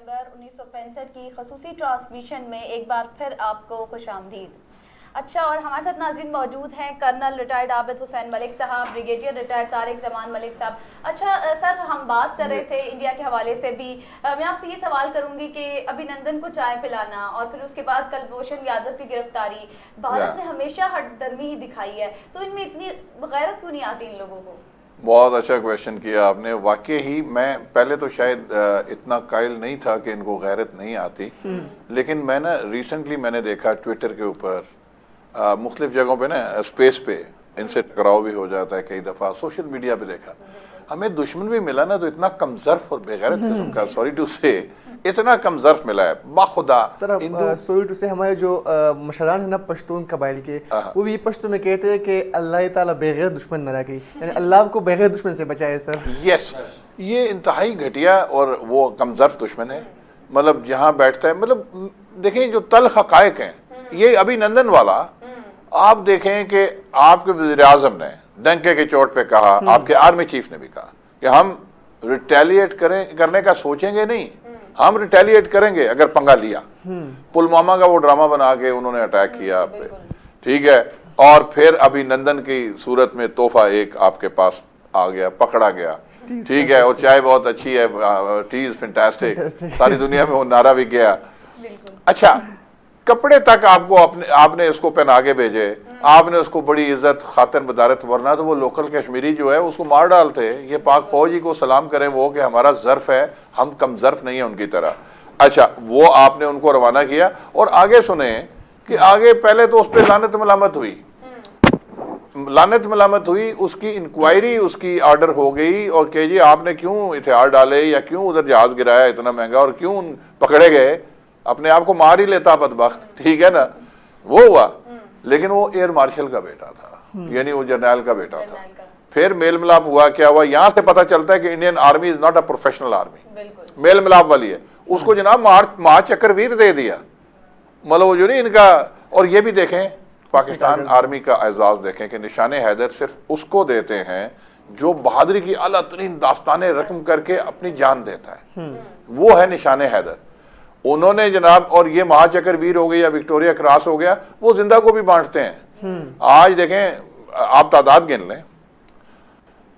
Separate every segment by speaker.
Speaker 1: دسمبر 1965 کی خصوصی ٹرانسمیشن میں ایک بار پھر آپ کو خوش آمدید. اچھا، اور ہمارے ساتھ ناظرین موجود ہیں کرنل ریٹائرڈ عابد حسین ملک صاحب، بریگیڈیئر ریٹائرڈ طارق زمان ملک صاحب. اچھا سر، ہم بات کر رہے تھے انڈیا کے حوالے سے بھی. میں آپ سے یہ سوال کروں گی کہ ابھینندن کو چائے پلانا اور پھر اس کے بعد کلبھوشن یادو کی گرفتاری، بھارت نے ہمیشہ ہٹ درمی ہی دکھائی ہے، تو ان میں اتنی غیرت کیوں نہیں آتی ان لوگوں کو؟
Speaker 2: بہت اچھا کویشچن کیا آپ نے. واقعی ہی میں پہلے تو شاید اتنا قائل نہیں تھا کہ ان کو غیرت نہیں آتی، لیکن میں نا ریسنٹلی میں نے دیکھا ٹویٹر کے اوپر مختلف جگہوں پہ نا اسپیس پہ ان سے ٹکراؤ بھی ہو جاتا ہے کئی دفعہ، سوشل میڈیا پہ دیکھا. ہمیں دشمن بھی ملا نا تو اتنا کم ظرف اور بے غیرت قسم کا، سوری ٹو سے، اتنا کم ظرف ملا ہے باخدا.
Speaker 3: سوری ٹو سے ہمارے جو مشران ہیں نا پشتون قبائل کے، وہ بھی پشتو میں کہتے ہیں کہ اللہ تعالیٰ بغیر دشمن نہ رکھے، یعنی اللہ کو بغیر دشمن سے بچائے. سر
Speaker 2: یس، یہ انتہائی گھٹیا اور وہ کم ظرف دشمن ہے. مطلب جہاں بیٹھتا ہے، مطلب دیکھیں جو تلخ حقائق ہیں، یہ ابھینندن والا آپ دیکھیں کہ آپ کے وزیر اعظم نے ڈنکے کے چوٹ پہ کہا، آپ کے آرمی چیف نے بھی کہا کہ ہم ریٹیلیٹ کرنے کا سوچیں گے نہیں، ہم ریٹیلیٹ کریں گے اگر پنگا لیا. پلوامہ کا وہ ڈرامہ بنا کے انہوں نے اٹیک کیا آپ پہ، ٹھیک ہے، اور پھر ابھینندن کی صورت میں تحفہ ایک آپ کے پاس آ گیا، پکڑا گیا، ٹھیک ہے، اور چائے بہت اچھی ہے، ٹی از فینٹاسٹک، ساری دنیا میں وہ نعرہ بھی گیا. اچھا، کپڑے تک آپ نے اس کو پہنا کے بھیجے، آپ نے اس کو بڑی عزت خاطر مدارت، ورنہ تو وہ لوکل کشمیری جو ہے اس کو مار ڈالتے. یہ پاک فوجی کو سلام کریں وہ کہ ہمارا ظرف ہے، ہم کم ظرف نہیں ہیں ان کی طرح. اچھا، وہ آپ نے ان کو روانہ کیا اور آگے سنیں کہ آگے پہلے تو اس پہ لعنت ملامت ہوئی، اس کی انکوائری، اس کی آرڈر ہو گئی، اور کہ جی آپ نے کیوں ہتھیار ڈالے یا کیوں ادھر جہاز گرایا اتنا مہنگا اور کیوں پکڑے گئے، اپنے آپ کو مار ہی لیتا بدبخت، ٹھیک ہے نا. وہ ہوا، لیکن وہ ایئر مارشل کا بیٹا تھا، یعنی وہ جرنیل کا بیٹا تھا. پھر میل ملاپ ہوا، کیا ہوا، یہاں سے پتہ چلتا ہے کہ Indian army is not a professional army, میل ملاپ والی ہے. اس کو جناب مہا چکر ویر دے دیا، مطلب وہ جو نہیں ان کا. اور یہ بھی دیکھیں پاکستان آرمی کا اعزاز دیکھیں کہ نشان حیدر صرف اس کو دیتے ہیں جو بہادری کی اعلیٰ ترین داستانیں رقم کر کے اپنی جان دیتا ہے، وہ ہے نشان حیدر. انہوں نے جناب، اور یہ مہا چکر ویر ہو گئی یا وکٹوریا کراس ہو گیا، وہ زندہ کو بھی بانٹتے ہیں. آج دیکھیں آپ تعداد گن لیں،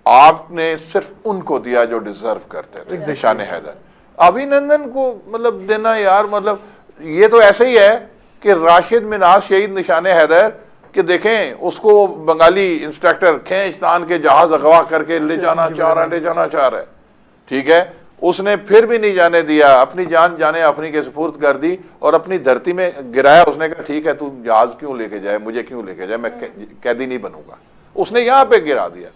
Speaker 2: آپ نے صرف ان کو دیا جو ڈیزرو کرتے تھے، نشان حیدر. ابھینندن کو مطلب دینا یار، مطلب یہ تو ایسا ہی ہے کہ راشد مناز شہید نشان حیدر، کہ دیکھیں اس کو بنگالی انسٹرکٹر کھینچ تان کے جہاز اغوا کر کے لے جانا چاہ رہا ہے، ٹھیک ہے، اس نے پھر بھی نہیں جانے دیا، اپنی جان جانے افنی کے سپرد کر دی اور اپنی دھرتی میں گرایا. اس نے کہا ٹھیک ہے، تو جہاز کیوں لے کے جائے، مجھے کیوں لے کے جائے، میں قیدی نہیں بنوں گا. اس نے یہاں پہ گرا دیا،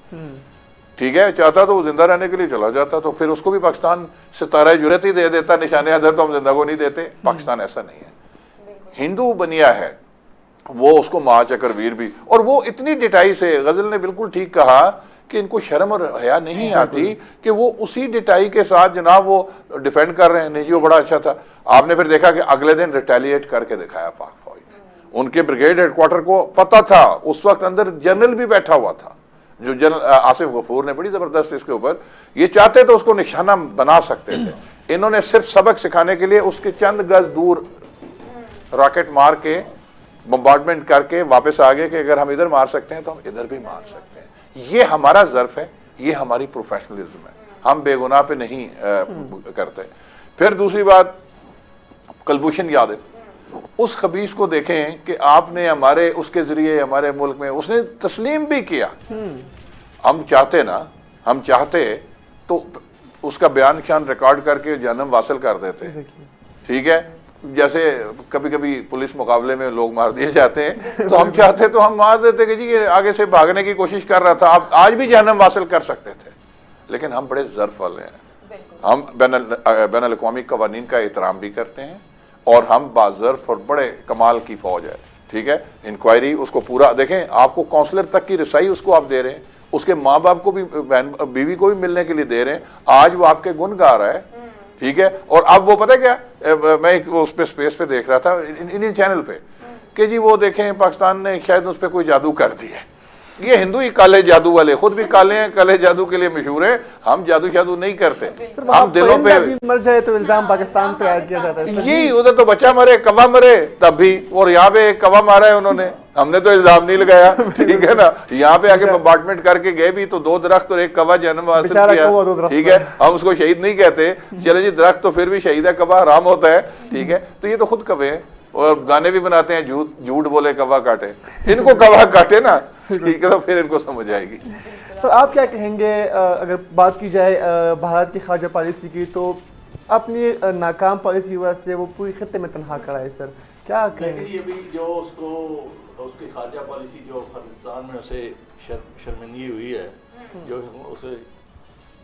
Speaker 2: ٹھیک ہے. چاہتا تو وہ زندہ رہنے کے لیے چلا جاتا، تو پھر اس کو بھی پاکستان ستارہ جرأت ہی دے دیتا، نشان حیدر تو ہم زندہ کو نہیں دیتے. پاکستان ایسا نہیں ہے، ہندو بنیا ہے وہ، اس کو مہا چکر ویر بھی. اور وہ اتنی ڈٹائی سے، غزل نے بالکل ٹھیک کہا کہ ان کو شرم اور حیا نہیں آتی کہ وہ اسی ڈٹائی کے ساتھ جناب وہ ڈیفینڈ کر رہے ہیں. نہیں جی وہ بڑا اچھا تھا. آپ نے پھر دیکھا کہ اگلے دن ریٹیلیٹ کر کے دکھایا پاک فوج نے. ان کے بریگیڈ ہیڈ کوارٹر کو پتہ تھا، اس وقت اندر جنرل بھی بیٹھا ہوا تھا، جو جنرل آصف غفور نے بڑی زبردست اس کے اوپر، یہ چاہتے تو اس کو نشانہ بنا سکتے تھے. انہوں نے صرف سبق سکھانے کے لیے اس کے چند گز دور راکٹ مار کے بمبارڈمنٹ کر کے واپس آ گئے کہ اگر ہم ادھر مار سکتے ہیں تو ہم ادھر بھی مار سکتے ہیں. یہ ہمارا ظرف ہے، یہ ہماری پروفیشنلزم ہے، ہم بے گناہ پہ نہیں کرتے. پھر دوسری بات، کلبھوشن یادو، اس خبیث کو دیکھیں کہ آپ نے ہمارے اس کے ذریعے ہمارے ملک میں اس نے تسلیم بھی کیا. ہم چاہتے تو اس کا بیان شان ریکارڈ کر کے جہنم واصل کر دیتے، ٹھیک ہے. جیسے کبھی کبھی پولیس مقابلے میں لوگ مار دیے جاتے ہیں، تو ہم چاہتے تو ہم مار دیتے کہ جی یہ آگے سے بھاگنے کی کوشش کر رہا تھا، آپ آج بھی جہنم حاصل کر سکتے تھے. لیکن ہم بڑے ظرف والے ہیں، ہم بین الاقوامی قوانین کا احترام بھی کرتے ہیں، اور ہم باظرف اور بڑے کمال کی فوج ہے، ٹھیک ہے. انکوائری اس کو پورا دیکھیں، آپ کو کونسلر تک کی رسائی اس کو آپ دے رہے ہیں، اس کے ماں باپ کو بھی، بیوی کو بھی ملنے کے لیے دے رہے ہیں. آج وہ آپ کے گن گا رہا ہے، ٹھیک ہے. اور اب وہ پتہ کیا، میں اس پہ اسپیس پہ دیکھ رہا تھا انڈین چینل پہ، کہ جی وہ دیکھیں پاکستان نے شاید اس پہ کوئی جادو کر دیا ہے. یہ ہندو ہی کالے جادو والے، خود بھی کالے ہیں، کالے جادو کے لیے مشہور ہیں. ہم جادو شادو نہیں کرتے، ہم دلوں پہ
Speaker 3: مر جائے تو الزام پاکستان پہ عائد کیا جاتا ہے.
Speaker 2: یہی ادھر تو بچہ مرے کوا مرے تب بھی، اور یہاں پہ ایک کوا مارا ہے انہوں نے، ہم نے تو الزام نہیں لگایا. ٹھیک ہے نا، یہاں پہ آگے بمبارٹمنٹ کر کے گئے بھی تو 2 درخت اور 1 کوا جنم حاصل کیا. ٹھیک ہے، ہم اس کو شہید نہیں کہتے. چلے جی درخت تو پھر بھی شہید ہے، کوا حرام ہوتا ہے. ٹھیک ہے، تو یہ تو خود کوے ہیں، اور گانے بھی بناتے ہیں جھوٹ بولے کوا کاٹے. ان کو کوا کاٹے نا، ٹھیک ہے، تو پھر ان کو سمجھ آئے گی.
Speaker 3: سر آپ کیا کہیں گے اگر بات کی جائے بھارت کی خارجہ پالیسی کی، تو اپنی ناکام پالیسی کی وجہ سے وہ پوری خطے میں تنہا کھڑا ہے. سر کیا کہیں گے؟
Speaker 4: یہ بھی جو اس کی خارجہ پالیسی جو پاکستان میں اسے شرمندگی ہوئی ہے، جو اسے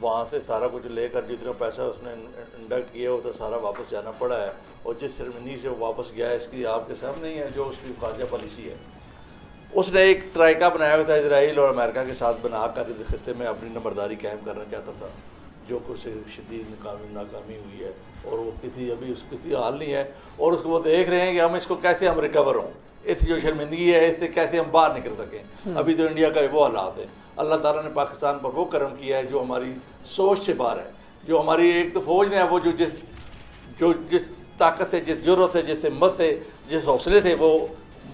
Speaker 4: وہاں سے سارا کچھ لے کر جتنا پیسہ اس نے انڈکٹ کیا وہ تو سارا واپس جانا پڑا ہے، اور جس شرمندگی سے وہ واپس گیا ہے اس کی آپ کے سامنے ہی ہے جو اس کی خارجہ پالیسی ہے. اس نے ایک ٹرائکا بنایا ہوا تھا اسرائیل اور امریکہ کے ساتھ بنا کر اس خطے میں اپنی نمبرداری قائم کرنا چاہتا تھا، جو کچھ شدید ناکامی ہوئی ہے، اور وہ کسی حال نہیں ہے. اور اس کو وہ دیکھ رہے ہیں کہ ہم اس کو کیسے ہم ریکور ہوں، اس جو شرمندگی ہے اس سے کیسے ہم باہر نکل سکیں. ابھی تو انڈیا کا وہ حالات ہے. اللہ تعالیٰ نے پاکستان پر وہ کرم کیا ہے جو ہماری سوچ سے باہر ہے. جو ہماری ایک تو فوج نے وہ جس طاقت سے، جس جرأت سے، جس ہمت سے، جس حوصلے سے وہ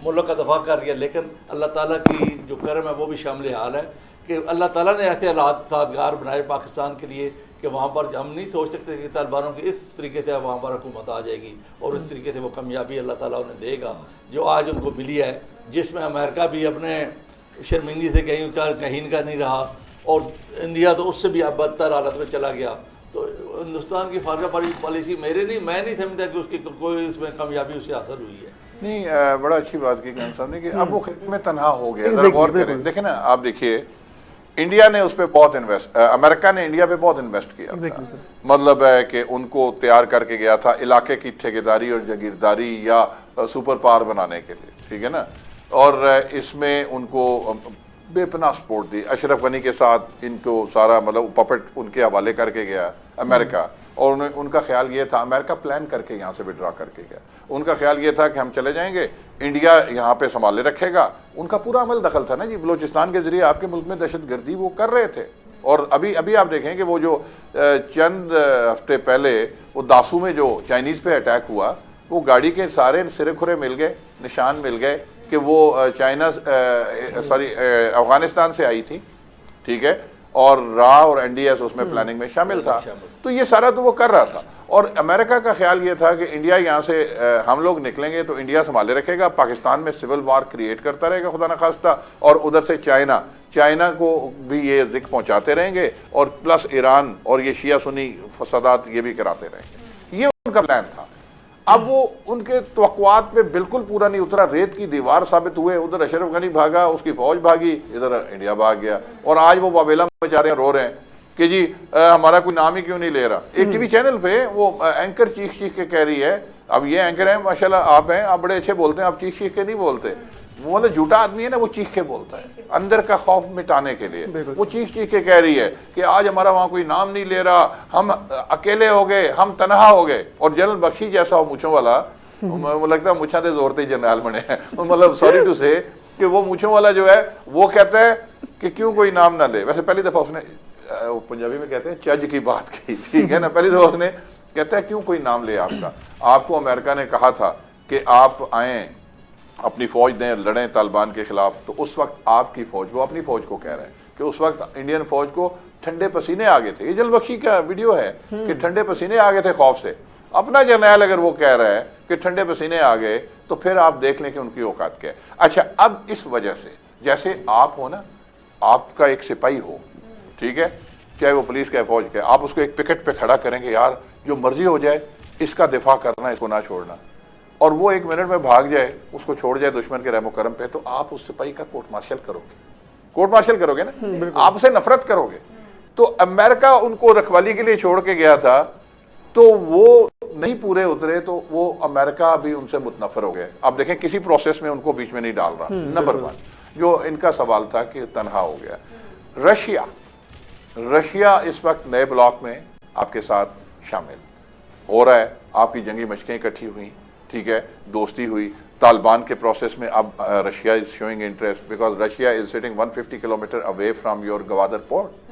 Speaker 4: ملک کا دفاع کر رہی ہے، لیکن اللہ تعالیٰ کی جو کرم ہے وہ بھی شامل حال ہے کہ اللہ تعالیٰ نے ایسے حالات سازگار بنائے پاکستان کے لیے کہ وہاں پر ہم نہیں سوچ سکتے کہ طالبانوں کی اس طریقے سے وہاں پر حکومت آ جائے گی، اور اس طریقے سے وہ کامیابی اللہ تعالیٰ انہیں دے گا جو آج ان کو ملی ہے، جس میں امریکہ بھی اپنے شرمندگی سے کہیں کا نہیں رہا، اور انڈیا تو اس سے بھی اب بدتر حالت میں چلا گیا. تو ہندوستان کی خارجہ پالیسی میں نہیں سمجھتا کہ اس کی کوئی اس میں کامیابی اسے حاصل ہوئی ہے.
Speaker 2: نہیں، بڑا اچھی بات کی صاحب نے کہ اب وہ خطے میں تنہا ہو گیا. ذرا غور کریں، دیکھیں نا، آپ دیکھیے انڈیا نے اس پہ بہت امریکہ نے انڈیا پہ بہت انویسٹ کیا تھا. مطلب ہے کہ ان کو تیار کر کے گیا تھا علاقے کی ٹھیکیداری اور جاگیرداری یا سپر پاور بنانے کے لیے. ٹھیک ہے نا، اور اس میں ان کو بے پناہ سپورٹ دی. اشرف غنی کے ساتھ ان کو سارا مطلب پپٹ ان کے حوالے کر کے گیا امریکہ، اور ان کا خیال یہ تھا، امریکہ پلان کر کے یہاں سے ودرا کر کے گیا. ان کا خیال یہ تھا کہ ہم چلے جائیں گے، انڈیا یہاں پہ سنبھالے رکھے گا. ان کا پورا عمل دخل تھا نا جی، بلوچستان کے ذریعے آپ کے ملک میں دہشت گردی وہ کر رہے تھے. اور ابھی آپ دیکھیں کہ وہ جو چند ہفتے پہلے وہ داسو میں جو چائنیز پہ اٹیک ہوا، وہ گاڑی کے سارے سرے کھرے مل گئے، نشان مل گئے کہ وہ افغانستان سے آئی تھی. ٹھیک ہے، اور را اور این ڈی ایس اس میں پلاننگ میں شامل تھا. تو یہ سارا تو وہ کر رہا تھا، اور امریکہ کا خیال یہ تھا کہ انڈیا یہاں سے ہم لوگ نکلیں گے تو انڈیا سنبھالے رکھے گا، پاکستان میں سول وار کریٹ کرتا رہے گا خدا نخواستہ، اور ادھر سے چائنا کو بھی یہ ذکر پہنچاتے رہیں گے، اور پلس ایران اور یہ شیعہ سنی فسادات یہ بھی کراتے رہیں گے. یہ ان کا پلان تھا. اب وہ ان کے توقعات پہ بالکل پورا نہیں اترا، ریت کی دیوار ثابت ہوئے. ادھر اشرف غنی بھاگا، اس کی فوج بھاگی، ادھر انڈیا بھاگ گیا، اور آج وہ واویلا مچا رہے ہیں، رو رہے ہیں کہ جی ہمارا کوئی نام ہی کیوں نہیں لے رہا. ایک ٹی وی چینل پہ وہ اینکر چیخ کے کہہ رہی ہے، اب یہ اینکر ہیں ماشاءاللہ، آپ ہیں، آپ بڑے اچھے بولتے ہیں، آپ چیخ کے نہیں بولتے. وہ جھوٹا آدمی ہے نا، وہ چیخ کے بولتا ہے اندر کا خوف مٹانے کے لیے. وہ چیخ کے کہہ رہی ہے کہ آج ہمارا وہاں کوئی نام نہیں لے رہا، ہم اکیلے ہو گئے، ہم تنہا ہو گئے. اور جنرل بخشی جیسا ہو مونچھوں والا، وہ لگتا ہے مونچھاں تے زور تے جنرل بنے ہیں، مطلب سوری ٹو سے کہ وہ مونچھوں والا جو ہے وہ کہتا ہے کہ کیوں کوئی نام نہ لے. ویسے پہلی دفعہ اس نے پنجابی میں کہتے ہیں چج کی بات کی. ٹھیک ہے نا، پہلی دفعہ اس نے کہتا ہے کیوں کوئی نام لے آپ کا. آپ کو امریکہ نے کہا تھا کہ آپ آئیں، اپنی فوج دیں، لڑیں طالبان کے خلاف. تو اس وقت آپ کی فوج، وہ اپنی فوج کو کہہ رہے ہیں کہ اس وقت انڈین فوج کو ٹھنڈے پسینے آ گئے تھے. یہ جنرل بخشی کا ویڈیو ہے کہ ٹھنڈے پسینے آ گئے تھے خوف سے. اپنا جرنیل اگر وہ کہہ رہا ہے کہ ٹھنڈے پسینے آ گئے تو پھر آپ دیکھ لیں کہ ان کی اوقات کیا ہے. اچھا، اب اس وجہ سے جیسے آپ ہو نا، آپ کا ایک سپاہی ہو، ٹھیک ہے، چاہے وہ پولیس کا فوج کا، آپ اس کو ایک پکٹ پہ کھڑا کریں گے، یار جو مرضی ہو جائے اس کا دفاع کرنا، اس کو نہ چھوڑنا، اور وہ 1 منٹ میں بھاگ جائے، اس کو چھوڑ جائے دشمن کے رحم و کرم پہ، تو آپ اس سپاہی کا کورٹ مارشل کرو گے نا، آپ اسے نفرت کرو گے. تو امریکہ ان کو رکھوالی کے لیے چھوڑ کے گیا تھا، تو وہ نہیں پورے اترے، تو وہ امریکہ بھی ان سے متنفر ہو گئے. آپ دیکھیں کسی پروسیس میں ان کو بیچ میں نہیں ڈال رہا. نمبر 1 جو ان کا سوال تھا کہ تنہا ہو گیا. رشیا اس وقت نئے بلاک میں آپ کے ساتھ شامل ہو رہا ہے، آپ کی جنگی مشقیں اکٹھی ہوئی. ٹھیک ہے, دوستی ہوئی. طالبان کے پروسیس میں اب Russia is شوئنگ interest because Russia is sitting 150 kilometre away from your Gwadar port,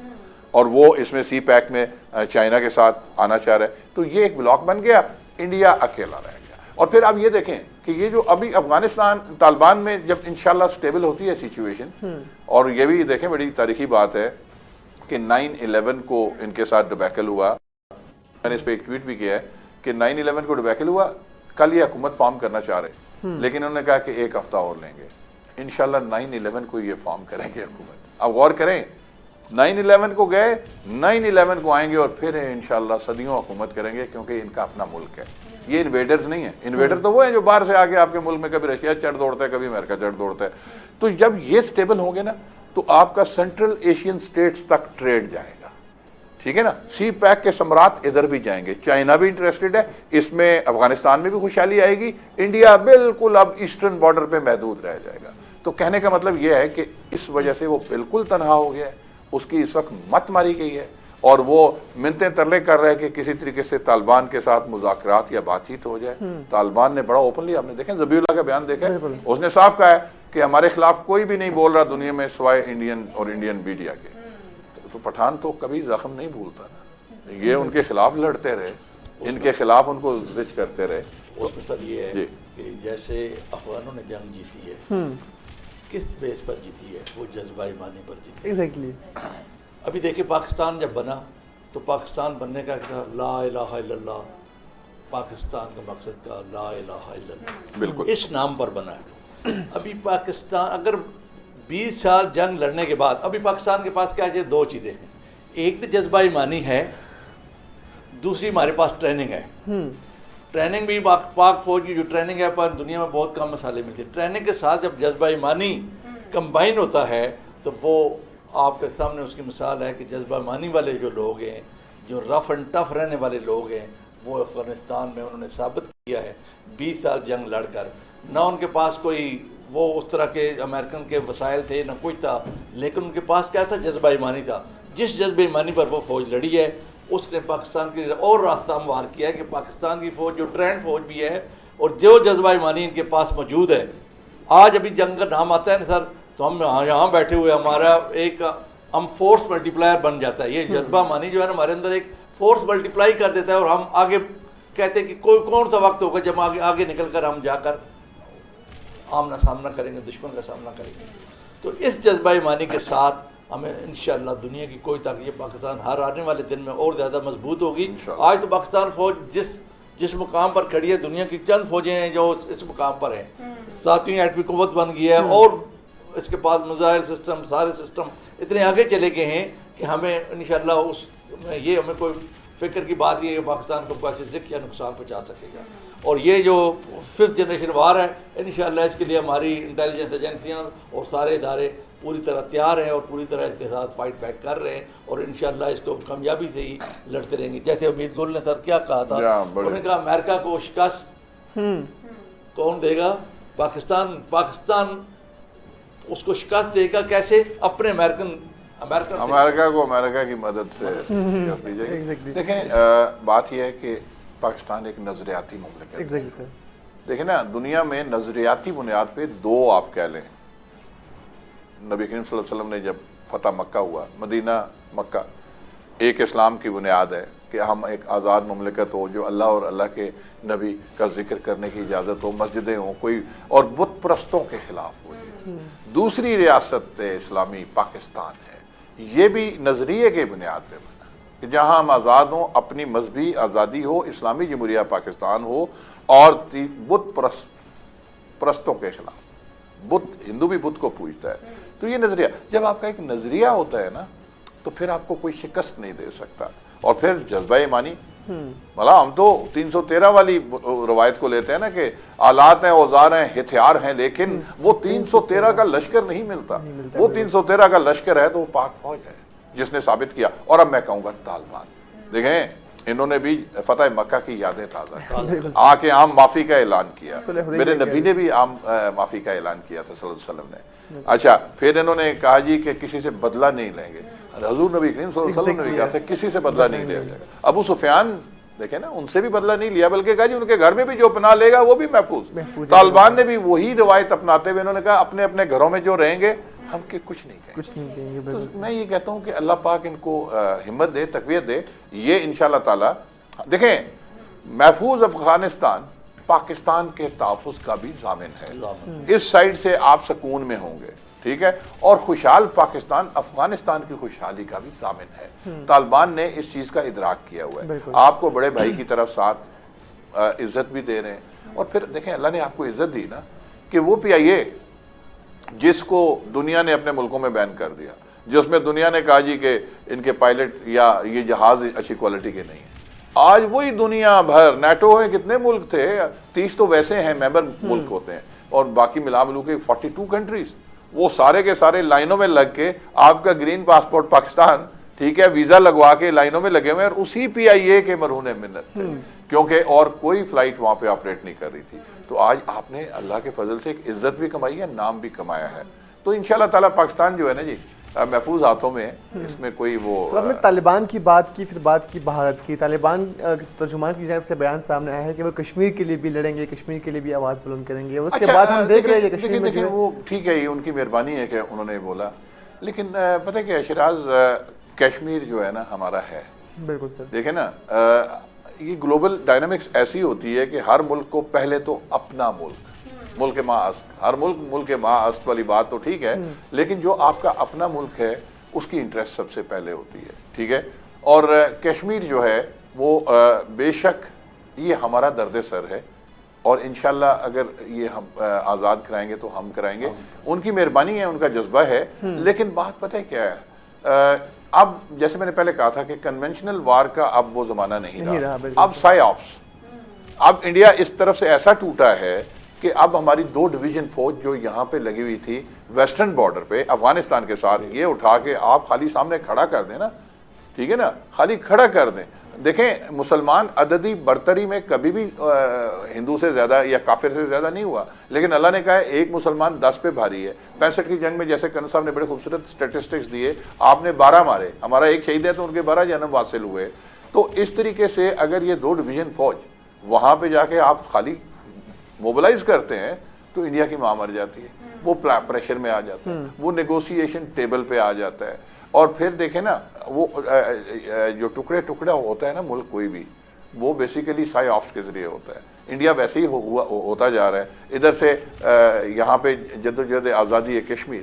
Speaker 2: اور وہ اس میں سی پیک میں چائنا کے ساتھ آنا چاہ رہا ہے. تو یہ ایک بلاک بن گیا, انڈیا اکیلا رہ گیا. اور پھر آپ یہ دیکھیں کہ یہ جو ابھی افغانستان طالبان میں جب انشاءاللہ سٹیبل ہوتی ہے سچویشن, اور یہ بھی دیکھیں بڑی تاریخی بات ہے کہ 9/11 کو ان کے ساتھ ڈبیکل ہوا. میں نے اس پہ ایک ٹویٹ بھی کیا ہے کہ 9/11 کو ڈبیکل ہوا, کل یہ حکومت فارم کرنا چاہ رہے, لیکن انہوں نے کہا کہ ایک ہفتہ اور لیں گے. انشاءاللہ 9/11 کو یہ فارم کریں گے حکومت. اب غور کریں, 9/11 کو گئے, 9/11 کو آئیں گے اور پھر انشاءاللہ صدیوں حکومت کریں گے, کیونکہ ان کا اپنا ملک ہے. یہ انویڈرز نہیں ہیں. انویڈر تو وہ ہیں جو باہر سے آ کے آپ کے ملک میں کبھی رشیا چڑھ دوڑتا ہے, کبھی امریکہ چڑھ دوڑتا ہے. تو جب یہ سٹیبل ہوں گے نا تو آپ کا سینٹرل ایشین سٹیٹس تک ٹریڈ جائے گا, ٹھیک ہے نا. سی پیک کے ثمرات ادھر بھی جائیں گے, چائنا بھی انٹرسٹڈ ہے اس میں, افغانستان میں بھی خوشحالی آئے گی, انڈیا بالکل اب ایسٹرن بارڈر پہ محدود رہ جائے گا. تو کہنے کا مطلب یہ ہے کہ اس وجہ سے وہ بالکل تنہا ہو گیا ہے, اس کی اس وقت مت ماری گئی ہے, اور وہ منتیں ترلے کر رہے ہیں کہ کسی طریقے سے طالبان کے ساتھ مذاکرات یا بات چیت ہو جائے. طالبان نے بڑا اوپنلی, آپ نے دیکھیں ذبیح اللہ کا بیان دیکھا, اس نے صاف کہا ہے کہ ہمارے خلاف کوئی بھی نہیں بول رہا دنیا میں سوائے انڈین اور انڈین میڈیا کے. تو پٹھان تو کبھی زخم نہیں بھولتا نا, یہ ان کے خلاف لڑتے رہے, ان کے خلاف ان کو زج کرتے رہے.
Speaker 4: اس میں سر یہ ہے کہ جیسے افغانوں نے جنگ جیتی ہے, کس بیس پر جیتی ہے؟ وہ جذبہ ایمانی پر جیتی ہے.
Speaker 3: ایگزیکٹلی.
Speaker 4: ابھی دیکھیں پاکستان جب بنا تو پاکستان بننے کا کیا, لا الہ الا اللہ, پاکستان کا مقصد کا لا الہ الا اللہ,
Speaker 2: بالکل
Speaker 4: اس نام پر بنا ہے. ابھی پاکستان اگر 20 سال جنگ لڑنے کے بعد, ابھی پاکستان کے پاس کیا ہے, دو چیزیں ہیں. ایک تو جذبہ ایمانی ہے, دوسری ہمارے پاس ٹریننگ ہے. ٹریننگ بھی پاک فوج کی جو ٹریننگ ہے پر دنیا میں بہت کم مسالے ملتے ہیں. ٹریننگ کے ساتھ جب جذبہ ایمانی کمبائن ہوتا ہے تو وہ آپ کے سامنے اس کی مثال ہے کہ جذبہ ایمانی والے جو لوگ ہیں, جو رف اینڈ ٹف رہنے والے لوگ ہیں, وہ افغانستان میں انہوں نے ثابت کیا ہے 20 سال جنگ لڑ کر. نہ ان کے پاس کوئی وہ اس طرح کے امریکن کے وسائل تھے, نہ کچھ تھا, لیکن ان کے پاس کیا تھا, جذبہ ایمانی تھا. جس جذبہ ایمانی پر وہ فوج لڑی ہے اس نے پاکستان کے اور راستہ ہموار کیا ہے کہ پاکستان کی فوج جو ٹرینڈ فوج بھی ہے اور جو جذبہ ایمانی ان کے پاس موجود ہے. آج ابھی جنگ کا نام آتا ہے نا سر, تو ہم یہاں بیٹھے ہوئے ہمارا ایک ہم فورس ملٹی پلائر بن جاتا ہے. یہ جذبہ ایمانی جو ہے نا ہمارے اندر ایک فورس ملٹی پلائی کر دیتا ہے, اور ہم آگے کہتے ہیں کہ کوئی کون سا وقت ہوگا جب آگے نکل کر ہم جا کر آمنا سامنا کریں گے, دشمن کا سامنا کریں گے. تو اس جذبہ ایمانی کے ساتھ ہمیں انشاءاللہ دنیا کی کوئی طاقت, یہ پاکستان ہر آنے والے دن میں اور زیادہ مضبوط ہوگی. آج تو پاکستان فوج جس مقام پر کھڑی ہے, دنیا کی چند فوجیں ہیں جو اس مقام پر ہیں. 7ویں ایٹمی قوت بن گئی ہے, اور اس کے بعد میزائل سسٹم, سارے سسٹم اتنے آگے چلے گئے ہیں کہ ہمیں انشاءاللہ اس میں یہ ہمیں کوئی فکر کی بات یہ ہے کہ پاکستان کو کیسے ذکر یا نقصان پہنچا سکے گا. اور یہ جو 5th جنریشن وار ہے انشاءاللہ اس کے لیے ہماری انٹیلیجنس ایجنسیاں اور سارے ادارے پوری طرح تیار ہیں اور پوری طرح اس کے ساتھ فائٹ بیک کر رہے ہیں, اور انشاءاللہ اس کو کامیابی سے ہی لڑتے رہیں گے. جیسے امید گل نے سر کیا کہا تھا, انہوں نے کہا امریکہ کو شکست کون دے گا, پاکستان اس کو شکست دے گا کیسے, اپنے امریکہ
Speaker 2: کو امریکہ کی مدد سے شکست دی جائے گی. دیکھیں بات یہ ہے کہ پاکستان ایک نظریاتی مملکت ہے. دیکھیں نا دنیا میں نظریاتی بنیاد پہ دو آپ کہہ لیں, نبی کریم صلی اللہ علیہ وسلم نے جب فتح مکہ ہوا, مدینہ مکہ, ایک اسلام کی بنیاد ہے کہ ہم ایک آزاد مملکت ہو جو اللہ اور اللہ کے نبی کا ذکر کرنے کی اجازت ہو, مسجدیں ہوں کوئی, اور بت پرستوں کے خلاف ہو. دوسری ریاست اسلامی پاکستان ہے, یہ بھی نظریے کے بنیاد پہ بنا کہ جہاں ہم آزاد ہوں, اپنی مذہبی آزادی ہو, اسلامی جمہوریہ پاکستان ہو, اور بت پرستوں کے خلاف. بت, ہندو بھی بت کو پوجتا ہے. تو یہ نظریہ, جب آپ کا ایک نظریہ ہوتا ہے نا تو پھر آپ کو کوئی شکست نہیں دے سکتا. اور پھر جذبہ ایمانی, مطلب ہم تو 313 والی روایت کو لیتے ہیں نا کہ آلات ہیں, اوزار ہیں, ہتھیار ہیں, لیکن وہ 313 کا لشکر نہیں ملتا. وہ 313 کا لشکر ہے تو وہ پاک فوج ہے جس نے ثابت کیا. اور اب میں کہوں گا طالبان, دیکھیں انہوں نے بھی فتح مکہ کی یادیں تازہ آ کے عام معافی کا اعلان کیا. میرے نبی نے بھی عام معافی کا اعلان کیا تھا صلی اللہ علیہ وسلم نے. اچھا, پھر انہوں نے کہا جی کہ کسی سے بدلہ نہیں لیں گے. حضور نبی کریم صلی اللہ علیہ وسلم نے بھی کہا تھا کسی سے بدلہ نہیں لیا جائے گا. ابو سفیان دیکھیں نا ان سے بھی بدلہ نہیں لیا بلکہ کہا جی ان کے گھر میں بھی جو پناہ لے گا وہ بھی محفوظ. طالبان نے بھی وہی روایت اپناتے ہوئے انہوں نے کہا اپنے اپنے گھروں میں جو رہیں گے ہم کے کچھ نہیں کہیں گے. تو میں یہ کہتا ہوں کہ اللہ پاک ان کو ہمت دے, تقویت دے. یہ انشاءاللہ تعالی دیکھیں محفوظ افغانستان پاکستان کے تحفظ کا بھی ضامن ہے. اس سائیڈ سے آپ سکون میں ہوں گے, ٹھیک ہے, اور خوشحال پاکستان افغانستان کی خوشحالی کا بھی ضامن ہے. طالبان نے اس چیز کا ادراک کیا ہوا ہے, آپ کو بڑے بھائی کی طرف ساتھ عزت بھی دے رہے ہیں. اور پھر دیکھیں اللہ نے آپ کو عزت دی نا کہ وہ PIA جس کو دنیا نے اپنے ملکوں میں بین کر دیا, جس میں دنیا نے کہا جی کہ ان کے پائلٹ یا یہ جہاز اچھی کوالٹی کے نہیں ہیں, آج وہی دنیا بھر نیٹو ہے کتنے ملک تھے 30 تو ویسے ہیں ممبر ملک ہوتے ہیں اور باقی ملا ملو کے 42 کنٹریز, وہ سارے کے سارے لائنوں میں لگ کے آپ کا گرین پاسپورٹ پاکستان, ٹھیک ہے, ویزا لگوا کے لائنوں میں لگے ہوئے اور اسی PIA کے مرہون منت تھے کیونکہ اور کوئی فلائٹ وہاں پہ آپریٹ نہیں کر رہی تھی. تو آج آپ نے اللہ کے فضل سے ایک عزت بھی کمائی ہے, نام بھی کمایا ہے. تو انشاءاللہ تعالیٰ پاکستان جو ہے نا جی محفوظ ہاتھوں میں, اس میں کوئی وہ.
Speaker 3: آپ نے طالبان کی بات کی, پھر بات کی بھارت کی. طالبان ترجمان کی جانب سے بیان سامنے آیا ہے کہ وہ کشمیر کے لیے بھی لڑیں گے, کشمیر کے لیے بھی آواز بلند کریں گے. اس کے بعد ہم دیکھ رہے ہیں کشمیر میں
Speaker 2: وہ ٹھیک ہے, یہ ان کی مہربانی ہے کہ انہوں نے بولا, لیکن پتہ کیا شیراز, کشمیر جو ہے نا ہمارا ہے.
Speaker 3: بالکل سر.
Speaker 2: دیکھیں نا یہ گلوبل ڈائنامکس ایسی ہوتی ہے کہ ہر ملک کو پہلے تو اپنا ملک ماں است, ہر ملک ماں است والی بات تو ٹھیک ہے, لیکن جو آپ کا اپنا ملک ہے اس کی انٹرسٹ سب سے پہلے ہوتی ہے, ٹھیک ہے. اور کشمیر جو ہے وہ بے شک یہ ہمارا درد سر ہے اور انشاءاللہ اگر یہ ہم آزاد کرائیں گے تو ہم کرائیں گے. ان کی مہربانی ہے, ان کا جذبہ ہے, لیکن بات پتہ ہے کیا ہے, اب جیسے میں نے پہلے کہا تھا کہ کنونشنل وار کا اب وہ زمانہ نہیں رہا, اب سائی آفس. اب انڈیا اس طرف سے ایسا ٹوٹا ہے کہ اب ہماری 2 ڈویژن فوج جو یہاں پہ لگی ہوئی تھی ویسٹرن بارڈر پہ افغانستان کے ساتھ, یہ اٹھا کے آپ خالی سامنے کھڑا کر دیں نا, ٹھیک ہے نا, خالی کھڑا کر دیں. دیکھیں مسلمان عددی برتری میں کبھی بھی ہندو سے زیادہ یا کافر سے زیادہ نہیں ہوا, لیکن اللہ نے کہا ہے ایک مسلمان 10 پہ بھاری ہے. 65 کی جنگ میں جیسے کرن صاحب نے بڑے خوبصورت سٹیٹسٹکس دیے, آپ نے 12 مارے, ہمارا ایک شہید ہے تو ان کے 12 جنم حاصل ہوئے. تو اس طریقے سے اگر یہ 2 ڈویژن فوج وہاں پہ جا کے آپ خالی موبلائز کرتے ہیں تو انڈیا کی ماں مر جاتی ہے, وہ پریشر میں آ جاتا ہے, وہ نیگوسیشن ٹیبل پہ آ جاتا ہے. اور پھر دیکھیں نا وہ جو ٹکڑا ہوتا ہے نا ملک کوئی بھی, وہ بیسیکلی سائی آفس کے ذریعے ہوتا ہے. انڈیا ویسے ہی ہوتا جا رہا ہے. ادھر سے یہاں پہ جدوجہد آزادی ہے کشمیر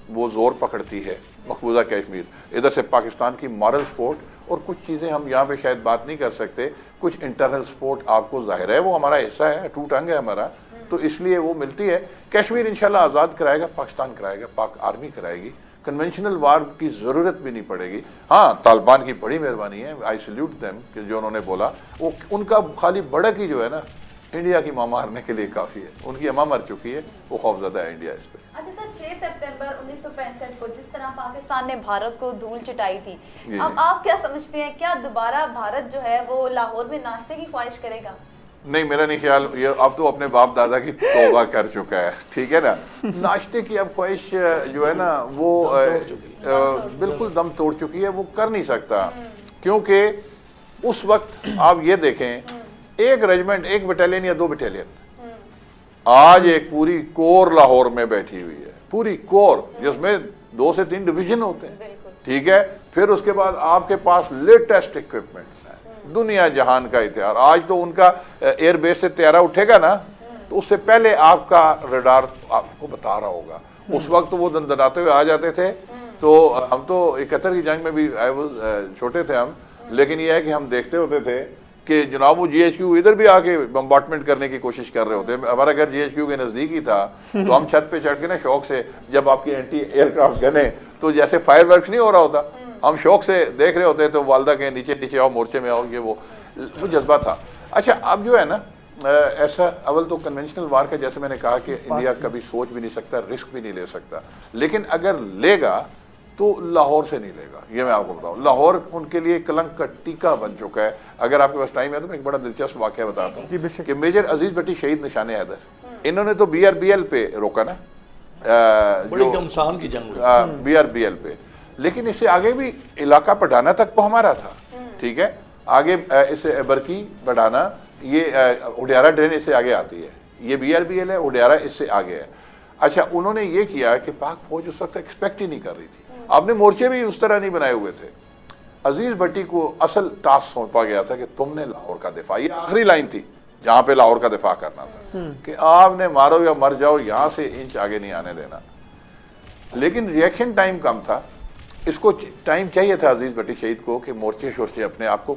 Speaker 2: وہ زور پکڑتی ہے, مقبوضہ کشمیر. ادھر سے پاکستان کی مارل سپورٹ اور کچھ چیزیں ہم یہاں پہ شاید بات نہیں کر سکتے, کچھ انٹرنل سپورٹ آپ کو ظاہر ہے وہ ہمارا حصہ ہے, ٹو ٹنگ ہے ہمارا, تو اس لیے وہ ملتی ہے. کشمیر انشاءاللہ آزاد کرائے گا پاکستان, کرائے گا پاک آرمی کرائے گی, کنونشنل وار کی ضرورت بھی نہیں پڑے گی. ہاں طالبان کی بڑی مہربانی ہے, آئی سلیوٹ دیم کہ جو انہوں نے بولا, وہ ان کا خالی بڑک ہی جو ہے نا انڈیا کی ماں مارنے کے لیے کافی ہے. ان کی اماں مر چکی ہے, وہ خوفزدہ ہے انڈیا اس پہ.
Speaker 1: اچھا سر, 6 سپتمبر 1965 کو جس طرح پاکستان نے بھارت کو دھول چٹائی تھی, اب آپ کیا سمجھتے ہیں, کیا دوبارہ بھارت جو ہے وہ لاہور میں ناشتے کی خواہش کرے گا؟
Speaker 2: نہیں, میرا نہیں خیال, یہ اب تو اپنے باپ دادا کی توبہ کر چکا ہے, ٹھیک ہے نا. ناشتے کی اب خواہش جو ہے نا وہ بالکل دم توڑ چکی ہے, وہ کر نہیں سکتا. کیونکہ اس وقت آپ یہ دیکھیں, ایک ریجمنٹ, ایک بٹالین یا 2 بٹالین, آج ایک پوری کور لاہور میں بیٹھی ہوئی ہے, پوری کور, جس میں 2 سے 3 ڈویژن ہوتے ہیں, ٹھیک ہے. پھر اس کے بعد آپ کے پاس لیٹسٹ اکوپمنٹس ہیں, دنیا جہان کا اتحاد. آج تو ان کا ایئر بیس سے طیارہ اٹھے گا نا تو اس سے پہلے آپ کا ریڈار آپ کو بتا رہا ہوگا. اس وقت وہ دندناتے ہوئے آ جاتے تھے. تو ہم تو 71 کی جنگ میں بھی چھوٹے تھے ہم, لیکن یہ ہے کہ ہم دیکھتے ہوتے تھے کہ جناب وہ GHQ ادھر بھی آ کے بمبارٹمنٹ کرنے کی کوشش کر رہے ہوتے. ہمارا گھر GHQ کے نزدیک ہی تھا, تو ہم چھت پہ چڑھ کے نا شوق سے, جب آپ کی اینٹی ایئر کرافٹ گنیں تو جیسے فائر ورکس نہیں ہو رہا ہوتا, ہم شوق سے دیکھ رہے ہوتے, تو والدہ کے نیچے نیچے آؤ, مورچے میں آؤ, یہ وہ جذبہ تھا. اچھا اب جو ہے نا ایسا, اول تو کنونشنل وار کا جیسے میں نے کہا کہ انڈیا کبھی سوچ بھی نہیں سکتا, رسک بھی نہیں لے سکتا, لیکن اگر لے گا تو لاہور سے نہیں لے گا. یہ میں آپ کو بتاؤں, لاہور ان کے لیے کلنک کا ٹیکہ بن چکا ہے. اگر آپ کے پاس ٹائم ہے تو میں ایک بڑا دلچسپ واقعہ بتاتا ہوں کہ میجر عزیز بٹی شہید نشان حیدر, انہوں نے تو BRBL پہ روکا نا,
Speaker 4: بڑی گمسان کی جنگ
Speaker 2: BRBL پہ, لیکن اس سے آگے بھی علاقہ پٹھانا تک تو ہمارا تھا, ٹھیک ہے. آگے اسے برکی بڑھانا، یہ اڈیارہ ڈرین اس سے آگے آتی ہے، یہ BRBL ہے، اڈیارہ اس سے آگے ہے۔ اچھا انہوں نے یہ کیا کہ پاک فوج اس وقت ایکسپیکٹ ہی نہیں کر رہی تھی، آپ نے مورچے بھی اس طرح نہیں بنائے ہوئے تھے۔ عزیز بھٹی کو اصل ٹاسک سونپا گیا تھا کہ تم نے لاہور کا دفاع، یہ آخری لائن تھی جہاں پہ لاہور کا دفاع کرنا تھا، کہ آپ نے مارو یا مر جاؤ، یہاں سے انچ آگے نہیں آنے دینا۔ لیکن ریئیکشن ٹائم کم تھا، اس کو ٹائم چاہیے تھا عزیز بھٹی شہید کو کہ مورچے شورچے اپنے آپ کو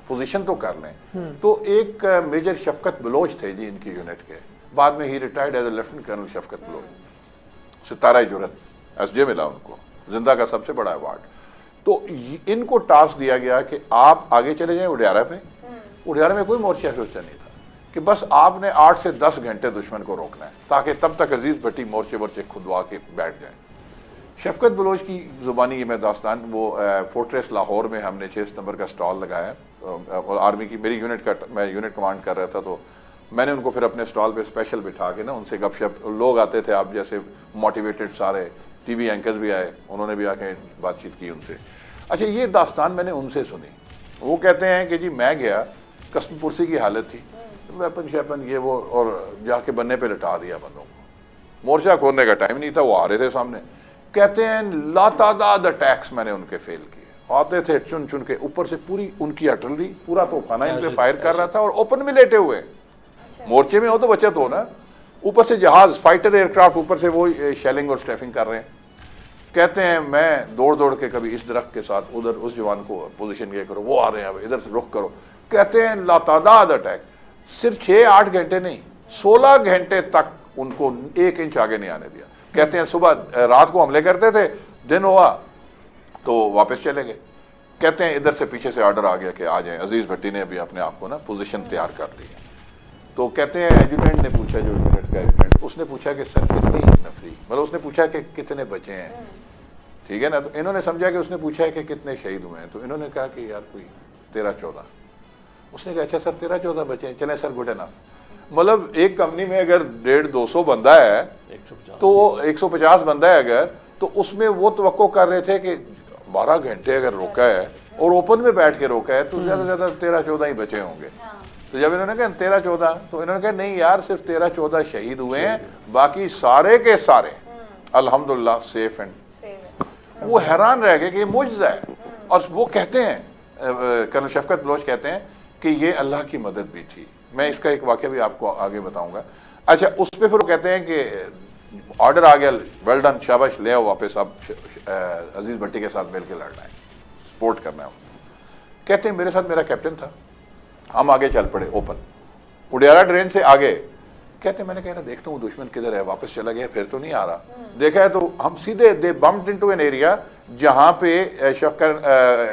Speaker 2: پوزیشن تو کر لیں۔ تو ایک میجر شفقت بلوچ تھے جی ان کی یونٹ کے، بعد میں ہی retired as a lieutenant colonel Shafqat Baloch, ستارہ جرت SJ ملا ان کو، زندہ کا سب سے بڑا ایوارڈ۔ تو ان کو ٹاسک دیا گیا کہ آپ آگے چلے جائیں اڈیارہ پہ، اڈیارہ میں کوئی مورچہ شورچہ نہیں تھا، کہ بس آپ نے 8 سے 10 گھنٹے دشمن کو روکنا ہے تاکہ تب تک عزیز بھٹی مورچے ورچے کھدوا کے بیٹھ جائیں۔ شفقت بلوچ کی زبانی یہ میں داستان، وہ فورٹریس لاہور میں ہم نے 6 ستمبر کا سٹال لگایا، اور آرمی کی میری یونٹ کا، میں یونٹ کمانڈ کر رہا تھا، تو میں نے ان کو پھر اپنے سٹال پہ اسپیشل بٹھا کے نا ان سے گپ شپ، لوگ آتے تھے آپ جیسے موٹیویٹڈ، سارے ٹی وی اینکرز بھی آئے، انہوں نے بھی آ کے بات چیت کی ان سے۔ اچھا یہ داستان میں نے ان سے سنی، وہ کہتے ہیں کہ جی میں گیا، قسم پرسی کی حالت تھی، ویپن شیپن یہ وہ، اور جا کے بننے پہ لٹا دیا بندوں کو، مورچہ کھولنے کا ٹائم نہیں تھا، وہ آ رہے تھے سامنے۔ کہتے ہیں لاتعداد اٹیکس میں نے ان کے فیل کیے، آتے تھے چن چن کے، اوپر سے پوری ان کی اٹلری پورا توپخانہ ان پہ فائر کر رہا تھا، اور اوپن میں لیٹے ہوئے، مورچے میں ہو تو بچت ہو نا، اوپر سے جہاز فائٹر ایئر کرافٹ اوپر سے وہ شیلنگ اور اسٹریفنگ کر رہے ہیں۔ کہتے ہیں میں دوڑ دوڑ کے کبھی اس درخت کے ساتھ ادھر اس جوان کو پوزیشن یہ کرو، وہ آ رہے ہیں، ادھر سے رخ کرو۔ کہتے ہیں لاتعداد اٹیک، صرف 6-8 گھنٹے نہیں، 16 گھنٹے تک ان کو 1 انچ آگے نہیں آنے دیا۔ کہتے ہیں صبح رات کو حملے کرتے تھے، دن ہوا تو واپس چلے گئے۔ کہتے ہیں ادھر سے پیچھے سے آرڈر آ گیا کہ آ جائیں، عزیز بھٹی نے بھی اپنے آپ کو نا پوزیشن تیار کر دی ہے۔ تو کہتے ہیں ایڈجوٹنٹ نے پوچھا، جو یونٹ کا ایڈجوٹنٹ، اس نے پوچھا کہ سر کتنی نفری، مطلب اس نے پوچھا کہ کتنے بچے ہیں، ٹھیک ہے نا، تو انہوں نے سمجھا کہ اس نے پوچھا ہے کہ کتنے شہید ہوئے ہیں، تو انہوں نے کہا کہ یار کوئی 13-14۔ اس نے کہا اچھا سر 13-14 بچے ہیں، چلیں سر گڈ انف۔ مطلب ایک کمپنی میں اگر 150-200 بندہ ہے تو 150 بندہ ہے اگر، تو اس میں وہ توقع کر رہے تھے کہ 12 گھنٹے اگر روکا ہے اور اوپن میں بیٹھ کے روکا ہے تو زیادہ سے زیادہ 13-14 ہی بچے ہوں گے۔ تو جب انہوں نے کہا 13-14، تو انہوں نے کہا نہیں یار صرف 13-14 شہید ہوئے ہیں، باقی سارے کے سارے الحمدللہ سیف اینڈ۔ وہ حیران رہ گئے کہ یہ معجزہ ہے، اور وہ کہتے ہیں کرنل شفقت بلوچ کہتے ہیں کہ یہ اللہ کی مدد بھی تھی۔ میں اس کا ایک واقعہ بھی آپ کو آگے بتاؤں گا۔ اچھا اس پہ پھر وہ کہتے ہیں کہ آرڈر آ گیا، ویل ڈن، شاباش، لے آؤ واپس، اب عزیز بھٹی کے ساتھ مل کے لڑنا ہے، سپورٹ کرنا ہے۔ کہتے ہیں میرے ساتھ میرا کیپٹن تھا، ہم آگے چل پڑے اوپن، اڈیارہ ڈرین سے آگے۔ کہتے ہیں میں نے کہا دیکھتا ہوں دشمن کدھر ہے، واپس چلا گیا، پھر تو نہیں آ رہا۔ دیکھا ہے تو ہم سیدھے دے بمپڈ انٹو این ایریا جہاں پہ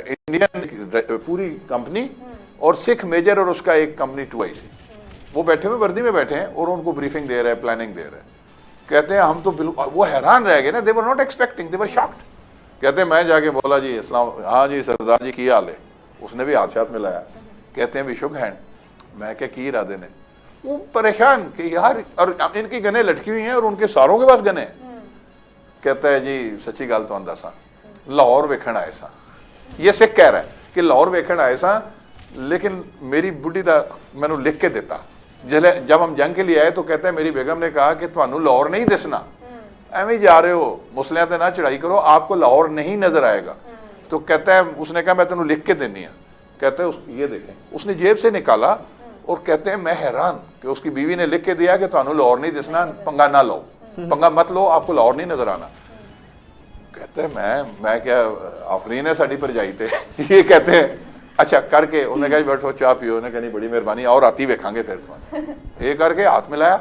Speaker 2: انڈین پوری کمپنی اور سکھ میجر اور اس کا ایک کمپنی 2IC وہ بیٹھے ہوئے وردی میں بیٹھے ہیں، اور ان کو بریفنگ دے رہے ہیں، پلاننگ دے رہے ہیں۔ کہتے ہیں ہم تو وہ حیران رہ گئے نا، they were not expecting, they were shocked۔ کہتے ہیں میں جا کے بولا جی اسلام، ہاں جی سردار جی کی حال ہے، اس نے بھی ہاتھ شاتھ ملایا۔ کہتے ہیں بھی شک ہینڈ، میں کیا کی ارادے نے، وہ پریشان کہ یار، اور ان کی گنیں لٹکی ہوئی ہیں اور ان کے ساروں کے پاس گنیں۔ کہتا ہے جی سچی گل تو دساں، لاہور ویکھن آئے سا، یہ سکھ کہہ رہا ہے کہ لاہور ویکھن آئے سا، لیکن میری بڈھی دا میں نے لکھ کے دیتا جب ہم جنگ کے لیے آئے، تو کہتا ہے میری بیگم نے کہا کہ تمہوں لاہور نہیں دسنا، ایویں جا رہے ہو مسلیاں تے نہ چڑھائی کرو، آپ کو لاہور نہیں نظر آئے گا۔ تو کہتا ہے اس نے کہا میں تینوں لکھ کے دینی ہے۔ کہتا ہے یہ دیکھیں، اس نے جیب سے نکالا، اور کہتے ہیں میں حیران کہ اس کی بیوی نے لکھ کے دیا کہ تمہوں لاہور نہیں دسنا، پنگا نہ لو، پنگا مت لو، آپ کو لاہور نہیں نظر آنا۔ کہتے ہیں میں کیا آفرین ہے ساڈی پرجائی تے، یہ کہتے ہیں اچھا کر کے انہوں نے کہا بیٹھو چاہ پیو، انہوں نے کہا نہیں بڑی مہربانی، اور آتی ویکھاں گے پھر۔ یہ کر کے ہاتھ ملایا۔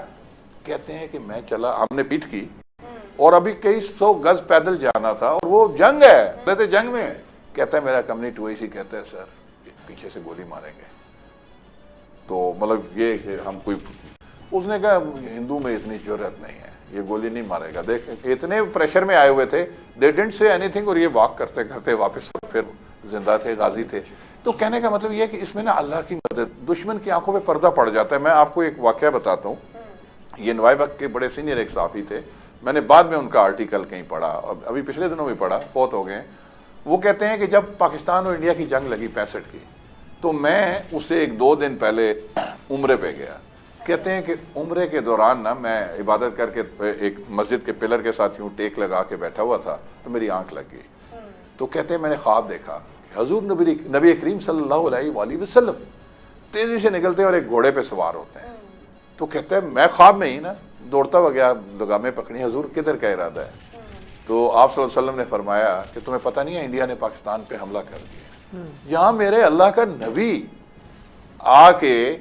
Speaker 2: کہتے ہیں کہ میں چلا، ہم نے پیٹ کی، اور ابھی کئی 100 گز پیدل جانا تھا، اور وہ جنگ ہے، کہتے جنگ میں۔ کہتا ہے میرا کمپنی 2IC کہتا ہے سر پیچھے سے گولی ماریں گے، تو مطلب یہ کہ ہم کوئی، اس نے کہا ہندو میں اتنی جرأت نہیں ہے، یہ گولی نہیں مارے گا۔ دیکھ اتنے پریشر میں آئے ہوئے تھے، they didn't say anything، اور یہ واک کرتے کرتے واپس پھر زندہ تھے، غازی تھے۔ تو کہنے کا مطلب یہ ہے کہ اس میں نا اللہ کی مدد، دشمن کی آنکھوں پہ پردہ پڑ جاتا ہے۔ میں آپ کو ایک واقعہ بتاتا ہوں، یہ نوائے وقت کے بڑے سینئر ایک صحافی تھے، میں نے بعد میں ان کا آرٹیکل کہیں پڑھا، اور ابھی پچھلے دنوں بھی پڑھا، فوت ہو گئے ہیں۔ وہ کہتے ہیں کہ جب پاکستان اور انڈیا کی جنگ لگی 65 کی، تو میں اسے 1-2 دن پہلے عمرے پہ گیا. کہتے ہیں کہ عمرے کے دوران نا میں عبادت کر کے ایک مسجد کے پلر کے ساتھ یوں ٹیک لگا کے بیٹھا ہوا تھا تو میری آنکھ لگ گئی. تو کہتے ہیں میں نے خواب دیکھا کہ حضور نبی کریم صلی اللہ علیہ وآلہ وسلم تیزی سے نکلتے ہیں اور ایک گھوڑے پہ سوار ہوتے ہیں. تو کہتے ہیں میں خواب میں ہی نا دوڑتا ہوا گیا, لگامیں پکڑی, حضور کدھر کا ارادہ ہے؟ تو آپ صلی اللہ علیہ وسلم نے فرمایا کہ تمہیں پتہ نہیں ہے انڈیا نے پاکستان پہ حملہ کر دیا. یہاں میرے اللہ کا نبی آ کے,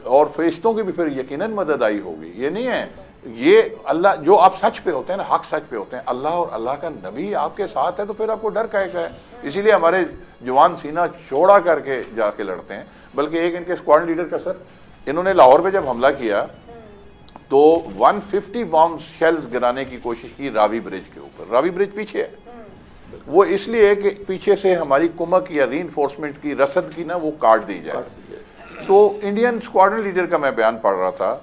Speaker 2: اور فرشتوں کی بھی پھر یقیناً مدد آئی ہوگی. یہ نہیں ہے, یہ اللہ جو آپ سچ پہ ہوتے ہیں نا, حق سچ پہ ہوتے ہیں, اللہ اور اللہ کا نبی آپ کے ساتھ ہے تو پھر آپ کو ڈر کا ہے. اسی لیے ہمارے جوان سینہ چوڑا کر کے جا کے لڑتے ہیں. بلکہ ایک ان کے اسکواڈ لیڈر کا سر, انہوں نے لاہور پہ جب حملہ کیا تو 150 بامب شیلز گرانے کی کوشش کی راوی برج کے اوپر. راوی برج پیچھے ہے, وہ اس لیے کہ پیچھے سے ہماری کمک یا ری انفورسمنٹ کی رسد کی نا وہ کاٹ دی جائے. تو انڈین اسکواڈرن لیڈر کا میں بیان پڑھ رہا تھا,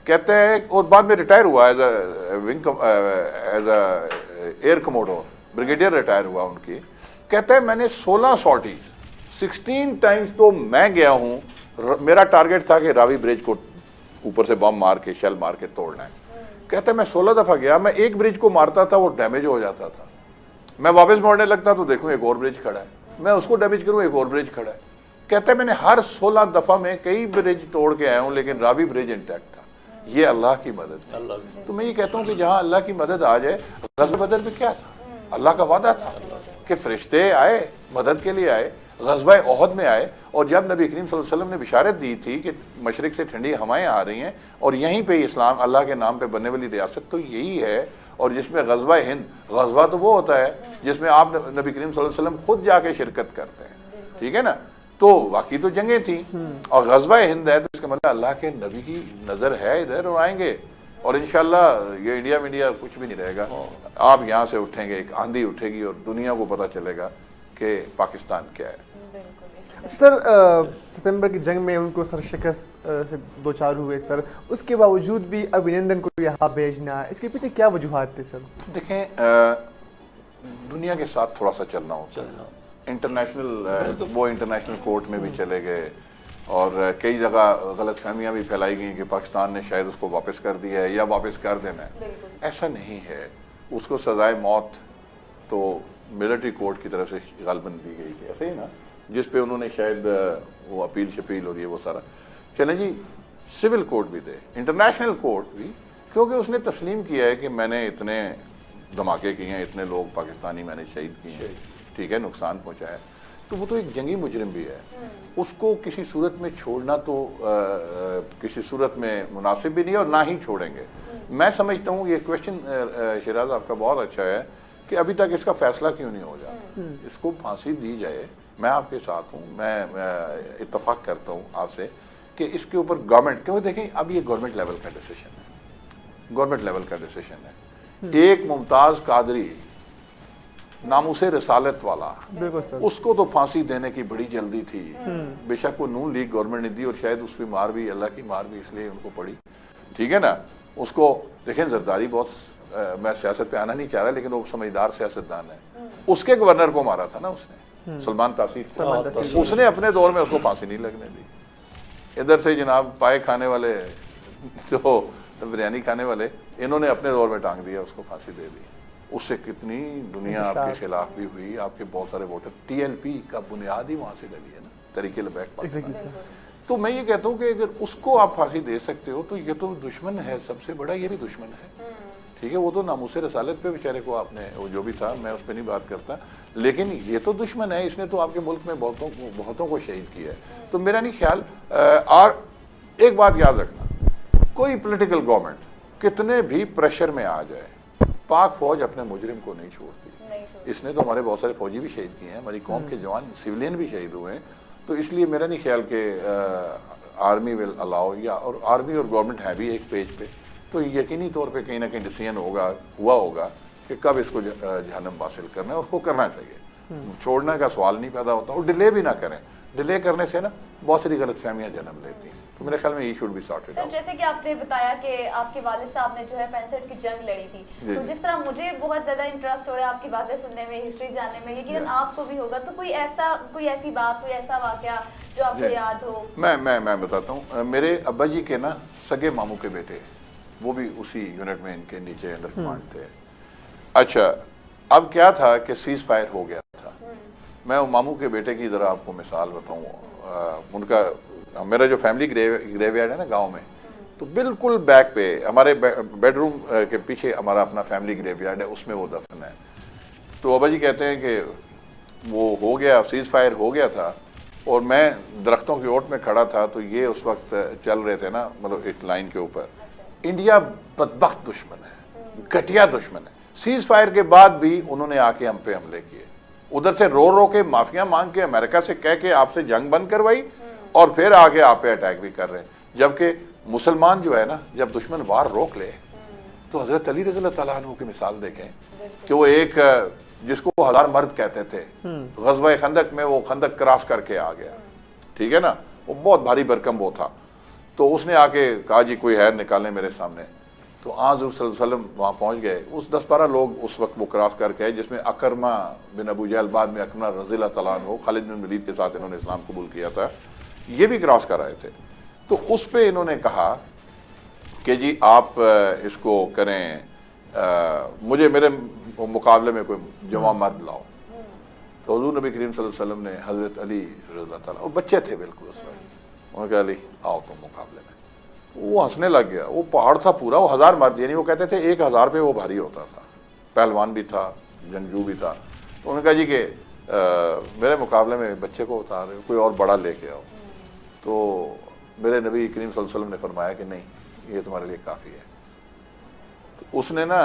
Speaker 2: کہتے ہیں, اور بعد میں ریٹائر ہوا as a air commodore, brigadier retire ہوا ان کی. کہتے ہیں میں نے 16 سارٹیز 16 ٹائمز تو میں گیا ہوں. میرا ٹارگیٹ تھا کہ راوی برج کو اوپر سے بم مار کے شیل مار کے توڑنا ہے. کہتے ہیں میں 16 دفعہ گیا, میں ایک برج کو مارتا تھا وہ ڈیمیج ہو جاتا تھا. میں واپس موڑنے لگتا تو دیکھوں ایک اور برج کھڑا ہے, میں اس کو ڈیمیج کروں ایک اور برج کھڑا ہے. کہتے ہیں میں نے ہر 16 دفعہ میں کئی برج توڑ کے آیا ہوں لیکن راوی برج انٹیکٹ تھا. یہ اللہ کی مدد تھی. تو میں یہ کہتا ہوں کہ جہاں اللہ کی مدد آ جائے, غزوہ بدر میں کیا تھا؟ اللہ کا وعدہ تھا کہ فرشتے آئے, مدد کے لیے آئے. غزوہ احد میں آئے, اور جب نبی کریم صلی اللہ علیہ وسلم نے بشارت دی تھی کہ مشرق سے ٹھنڈی ہوائیں آ رہی ہیں اور یہیں پہ اسلام اللہ کے نام پہ بننے والی ریاست تو یہی ہے, اور جس میں غزوہ ہند, غزوہ تو وہ ہوتا ہے جس میں آپ نبی کریم صلی اللہ علیہ وسلم خود جا کے شرکت کرتے ہیں, ٹھیک ہے نا. تو باقی تو جنگیں تھیں, اور غزوہ ہند ہے تو اس کا مطلب اللہ کے نبی کی نظر ہے ادھر, اور آئیں گے. اور انشاءاللہ یہ انڈیا میڈیا کچھ بھی نہیں رہے گا. آپ یہاں سے اٹھیں گے, ایک آندھی اٹھے گی اور دنیا کو پتہ چلے گا کہ پاکستان کیا ہے.
Speaker 3: سر ستمبر کی جنگ میں ان کو سر شکست سے دو چار ہوئے سر, اس کے باوجود بھی ابھینندن کو یہاں بھیجنا, اس کے پیچھے کیا وجوہات تھے سر؟
Speaker 2: دیکھیں, دنیا کے ساتھ تھوڑا سا چلنا ہوتا ہے. انٹرنیشنل وہ انٹرنیشنل کورٹ میں بھی چلے گئے, اور کئی جگہ غلط فہمیاں بھی پھیلائی گئیں کہ پاکستان نے شاید اس کو واپس کر دیا ہے یا واپس کر دینا ہے. ایسا نہیں ہے. اس کو سزائے موت تو ملٹری کورٹ کی طرف سے غالباً دی گئی تھی, ایسے ہی نا, جس پہ انہوں نے شاید وہ اپیل شپیل اور یہ وہ سارا. چلیں جی, سول کورٹ بھی دے, انٹرنیشنل کورٹ بھی, کیونکہ اس نے تسلیم کیا ہے کہ میں نے اتنے دھماکے کیے ہیں, اتنے لوگ پاکستانی میں نے شہید کیے ہیں, ٹھیک ہے, نقصان پہنچایا ہے. تو وہ تو ایک جنگی مجرم بھی ہے, اس کو کسی صورت میں چھوڑنا تو کسی صورت میں مناسب بھی نہیں, اور نہ ہی چھوڑیں گے. میں سمجھتا ہوں یہ کویشچن شیراز آپ کا بہت اچھا ہے کہ ابھی تک اس کا فیصلہ کیوں نہیں ہو جاتا. اس کو پھانسی دی جائے, میں آپ کے ساتھ ہوں, میں اتفاق کرتا ہوں آپ سے کہ اس کے اوپر گورنمنٹ, کیونکہ دیکھیں اب یہ گورنمنٹ لیول کا ڈیسیشن ہے, گورنمنٹ لیول کا ڈیسیشن ہے. ایک ممتاز قادری ناموس رسالت والا, اس کو تو پھانسی دینے کی بڑی جلدی تھی. بے شک وہ نون لیگ گورنمنٹ نے دی, اور شاید اس پہ مار بھی, اللہ کی مار بھی اس لیے ان کو پڑی, ٹھیک ہے نا. اس کو دیکھیں, زرداری بہت, میں سیاست پہ آنا نہیں چاہ رہا لیکن وہ سمجھدار سیاستدان ہے. اس کے گورنر کو مارا تھا نا اس نے, سلمان تاثیر, اس نے اپنے دور میں اس کو پھانسی نہیں لگنے دی. ادھر سے جناب پائے کھانے والے, تو بریانی کھانے والے, انہوں نے اپنے دور میں ٹانگ دیا, اس کو پھانسی دے دی. اس سے کتنی دنیا آپ کے خلاف بھی ہوئی, آپ کے بہت سارے ووٹر, ٹی ایل پی کا بنیاد ہی وہاں سے ڈلی ہے نا, طریقے لبیک پاکستان. تو میں یہ کہتا ہوں کہ اگر اس کو آپ پھانسی دے سکتے ہو تو یہ تو دشمن ہے سب سے بڑا, یہ بھی دشمن ہے, ٹھیک ہے. وہ تو ناموس رسالت پہ بیچارے کو آپ نے, وہ جو بھی تھا, میں اس پہ نہیں بات کرتا, لیکن یہ تو دشمن ہے, اس نے تو آپ کے ملک میں بہتوں کو شہید کیا ہے. تو میرا نہیں خیال. اور ایک بات یاد رکھنا, کوئی پولیٹیکل گورنمنٹ کتنے بھی پریشر میں آ جائے, پاک فوج اپنے مجرم کو نہیں چھوڑتی. اس نے تو ہمارے بہت سارے فوجی بھی شہید کیے ہیں, ہماری قوم کے جوان سیولین بھی شہید ہوئے ہیں. تو اس لیے میرا نہیں خیال کہ آرمی ول الاؤ, یا اور آرمی اور گورنمنٹ ہے بھی ایک پیج پہ, تو یقینی طور پہ کہیں نہ کہیں ڈیسیژن ہوا ہوگا کہ کب اس کو جہنم حاصل کرنا ہے, اور اس کو کرنا چاہیے. چھوڑنے کا سوال نہیں پیدا ہوتا, اور ڈیلے بھی نہ کریں. ڈیلے کرنے سے نا بہت ساری غلط فہمیاں جنم لیتی ہیں. تو میرے خیال میں یہ should be sorted
Speaker 1: sir
Speaker 2: out.
Speaker 1: جیسے کہ آپ نے بتایا کہ آپ کے والد صاحب نے جو ہے 65 کی جنگ لڑی تھی, تو جس طرح مجھے بہت زیادہ انٹرسٹ ہو رہا ہے آپ کی باتیں سننے میں, ہسٹری جاننے میں, لیکن آپ کو بھی ہوگا, تو کوئی ایسی بات, کوئی ایسا واقعہ جو آپ کو یاد ہو.
Speaker 2: میں بتاتا ہوں. میرے ابا جی کے نا سگے ماموں کے بیٹے, وہ بھی اسی یونٹ میں ان کے نیچے انڈر کمانڈ تھے. اچھا, اب کیا تھا کہ سیز فائر ہو گیا تھا. میں ماموں کے بیٹے کی ذرا آپ کو مثال بتاؤں. ان کا میرا جو فیملی گریو یارڈ ہے نا گاؤں میں, تو بالکل بیک پہ ہمارے بیڈ روم کے پیچھے ہمارا اپنا فیملی گریو یارڈ ہے, اس میں وہ دفن ہے. تو ابا جی کہتے ہیں کہ وہ ہو گیا, سیز فائر ہو گیا تھا, اور میں درختوں کی اوٹ میں کھڑا تھا. تو یہ اس وقت چل رہے تھے نا, مطلب ایک لائن کے اوپر, انڈیا بدبخت دشمن ہے, گھٹیا دشمن ہے. سیز فائر کے بعد بھی انہوں نے آ کے ہم پہ حملے کیے, ادھر سے رو کے معافیاں مانگ کے امریکہ سے کہہ کے آپ سے جنگ بند کروائی, اور پھر آگے آپ پہ اٹیک بھی کر رہے ہیں. جبکہ مسلمان جو ہے نا, جب دشمن وار روک لے, تو حضرت علی رضی اللہ تعالیٰ عنہ کی مثال دیکھیں کہ وہ ایک جس کو 1000 مرد کہتے تھے, غزوہ خندق میں وہ خندق کراس کر کے آ گیا, ٹھیک ہے نا, وہ بہت بھاری بھرکم وہ تھا. تو اس نے آ کے کہا جی کوئی ہے نکالنے میرے سامنے. تو حضور صلی اللہ علیہ وسلم وہاں پہنچ گئے. اس 10-12 لوگ اس وقت وہ کراس کر کے, جس میں اکرمہ بن ابو جہل, بعد میں اکرمہ رضی اللہ تعالیٰ عنہ, خالد بن ولید کے ساتھ انہوں نے اسلام قبول کیا تھا, یہ بھی کراس کر آئے تھے. تو اس پہ انہوں نے کہا کہ جی آپ اس کو کریں, مجھے میرے مقابلے میں کوئی جوان مرد لاؤ. تو حضور نبی کریم صلی اللہ علیہ وسلم نے حضرت علی رضی اللہ تعالیٰ, وہ بچے تھے بالکل اس وقت, انہوں نے کہا علی آؤ تم مقابلے میں. وہ ہنسنے لگ گیا. وہ پہاڑ تھا پورا, وہ 1000 مرد, یعنی وہ کہتے تھے 1000 پہ وہ بھاری ہوتا تھا, پہلوان بھی تھا, جنگجو بھی تھا. تو انہوں نے کہا جی کہ میرے مقابلے میں بچے کو اتار رہے ہو, کوئی اور بڑا لے کے آؤ. تو میرے نبی کریم صلی اللہ علیہ وسلم نے فرمایا کہ نہیں, یہ تمہارے لیے کافی ہے. تو اس نے نا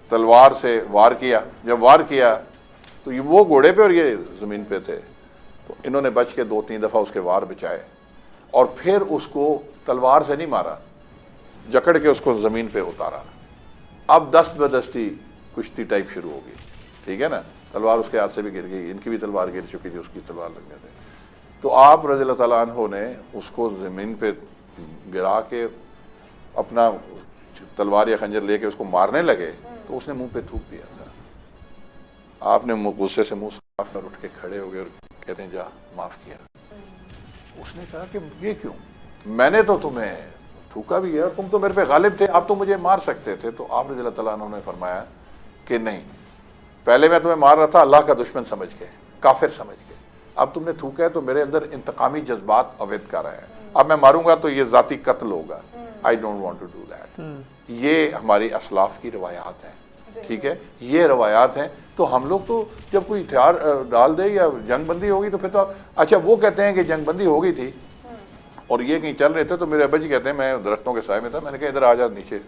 Speaker 2: تلوار سے وار کیا. جب وار کیا تو وہ گھوڑے پہ اور یہ زمین پہ تھے. تو انہوں نے بچ کے 2-3 دفعہ اس کے وار بچائے, اور پھر اس کو تلوار سے نہیں مارا, جکڑ کے اس کو زمین پہ اتارا. اب دست بدستی کشتی ٹائپ شروع ہو گئی, ٹھیک ہے نا. تلوار اس کے ہاتھ سے بھی گر گئی, ان کی بھی تلوار گر چکی تھی, اس کی تلوار لگ گئے تھے. تو آپ رضی اللہ تعالیٰ عنہ نے اس کو زمین پہ گرا کے اپنا تلوار یا خنجر لے کے اس کو مارنے لگے, تو اس نے منہ پہ تھوک دیا تھا. آپ نے غصے سے منہ صاف کر اٹھ کے کھڑے ہو گئے اور کہتے ہیں جا معاف کیا. اس نے کہا کہ یہ کیوں, میں نے تو تمہیں تھوکا بھی ہے اور تم تو میرے پہ غالب تھے, آپ تو مجھے مار سکتے تھے. تو آپ رضی اللہ تعالیٰ عنہ نے فرمایا کہ نہیں, پہلے میں تمہیں مار رہا تھا اللہ کا دشمن سمجھ کے, کافر سمجھ کے, اب تم نے تھوکا ہے تو میرے اندر انتقامی جذبات اوید کر رہے ہیں, اب میں ماروں گا تو یہ ذاتی قتل ہوگا. I don't want to do that. یہ ہماری اسلاف کی روایات ہیں, ٹھیک ہے, یہ روایات ہیں. تو ہم لوگ تو جب کوئی ہتھیار ڈال دے یا جنگ بندی ہوگی تو پھر تو اچھا وہ کہتے ہیں کہ جنگ بندی ہو گئی تھی اور یہ کہیں چل رہے تھے, تو میرے ابا جی کہتے ہیں میں درختوں کے سائے میں تھا, میں نے کہا ادھر آ جا نیچے.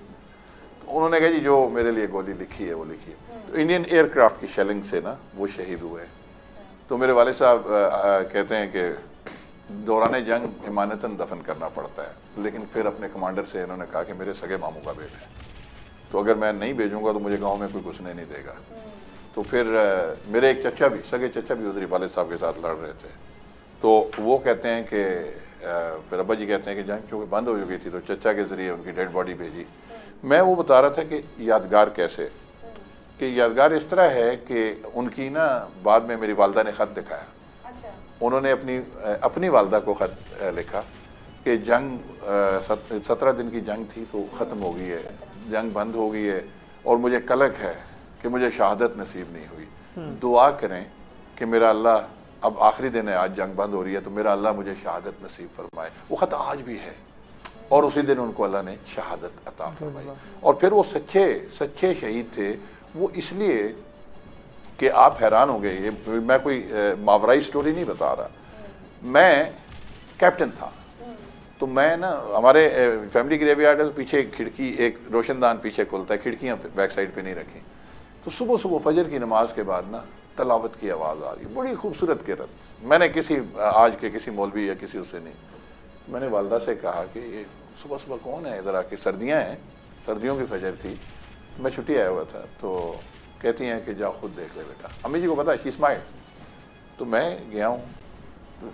Speaker 2: تو انہوں نے کہا جی جو میرے لیے گولی لکھی ہے وہ لکھی ہے. تو انڈین ایئر کرافٹ کی شیلنگ سے نا وہ شہید ہوئے. تو میرے والد صاحب کہتے ہیں کہ دوران جنگ امانتاً دفن کرنا پڑتا ہے, لیکن پھر اپنے کمانڈر سے انہوں نے کہا کہ میرے سگے ماموں کا بیٹا ہے, تو اگر میں نہیں بھیجوں گا تو مجھے گاؤں میں کوئی گھسنے نہیں دے گا. تو پھر میرے ایک چچا بھی, سگے چچا بھی ادھر والد صاحب کے ساتھ لڑ رہے تھے. تو وہ کہتے ہیں کہ پھر ابا جی کہتے ہیں کہ جنگ چونکہ بند ہو چکی تھی تو چچا کے ذریعے ان کی ڈیڈ باڈی بھیجی. میں وہ بتا رہا تھا کہ یادگار کیسے, کہ یادگار اس طرح ہے کہ ان کی نا بعد میں میری والدہ نے خط دکھایا. انہوں نے اپنی والدہ کو خط لکھا کہ جنگ 17 دن کی جنگ تھی تو ختم ہو گئی ہے, جنگ بند ہو گئی ہے, اور مجھے کلک ہے کہ مجھے شہادت نصیب نہیں ہوئی. دعا کریں کہ میرا اللہ, اب آخری دن ہے, آج جنگ بند ہو رہی ہے, تو میرا اللہ مجھے شہادت نصیب فرمائے. وہ خط آج بھی ہے, اور اسی دن ان کو اللہ نے شہادت عطا فرمائی. اور پھر وہ سچے شہید تھے. وہ اس لیے کہ آپ حیران ہوں گے, یہ میں کوئی ماورائی سٹوری نہیں بتا رہا, میں کیپٹن تھا. تو میں نا ہمارے فیملی گریو یارڈ ہے, پیچھے کھڑکی, ایک روشن دان پیچھے کھلتا ہے, کھڑکیاں بیک سائڈ پہ نہیں رکھی. تو صبح فجر کی نماز کے بعد نا تلاوت کی آواز آ رہی, بڑی خوبصورت قرات. میں نے آج کے کسی مولوی یا کسی اس سے نہیں, میں نے والدہ سے کہا کہ یہ صبح کون ہے ادھر آ کے, سردیاں ہیں, سردیوں کی فجر تھی, میں چھٹی آیا ہوا تھا. تو کہتی ہیں کہ جاؤ خود دیکھ لے بیٹا. امی جی کو پتا ہے, شی اسمائلڈ. تو میں گیا ہوں,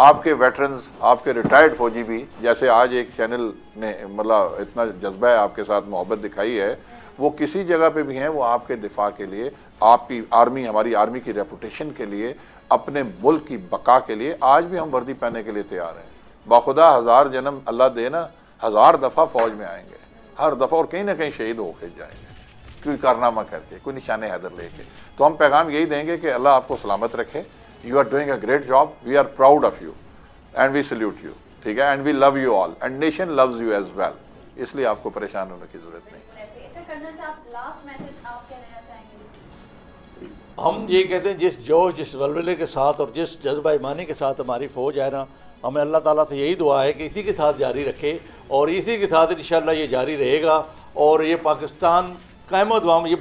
Speaker 2: آپ کے ویٹرنز، آپ کے ریٹائرڈ فوجی بھی، جیسے آج ایک چینل نے مطلب اتنا جذبہ ہے آپ کے ساتھ محبت دکھائی ہے، وہ کسی جگہ پہ بھی ہیں، وہ آپ کے دفاع کے لیے، آپ کی آرمی، ہماری آرمی کی ریپوٹیشن کے لیے، اپنے ملک کی بقا کے لیے آج بھی ہم وردی پہننے کے لیے تیار ہیں۔ باخدا 1000 جنم اللہ دے نا، 1000 دفعہ فوج میں آئیں گے، ہر دفعہ، اور کہیں نہ کہیں شہید ہو کے جائیں گے، کوئی کارنامہ کر کے، کوئی نشان حیدر لے کے۔ تو ہم پیغام یہی دیں گے کہ اللہ آپ کو سلامت رکھے، you are doing a great job, we are proud of you and we salute you, ٹھیک ہے، and we love you all and nation loves you as well, اس لیے آپ کو پریشان ہونے کی ضرورت نہیں۔
Speaker 1: اچھا کرنل صاحب، لاسٹ میسج آپ کیا دینا چاہیں گے؟
Speaker 4: ہم یہ کہتے ہیں جس جوش، جس ولولے کے ساتھ اور جس جذبہ ایمانی کے ساتھ ہماری فوج ہے نا، ہمیں اللہ تعالیٰ سے یہی دعا ہے کہ اسی کے ساتھ جاری رکھے، اور اسی کے ساتھ انشاءاللہ یہ جاری رہے گا، اور یہ پاکستان قائم و دوام یہ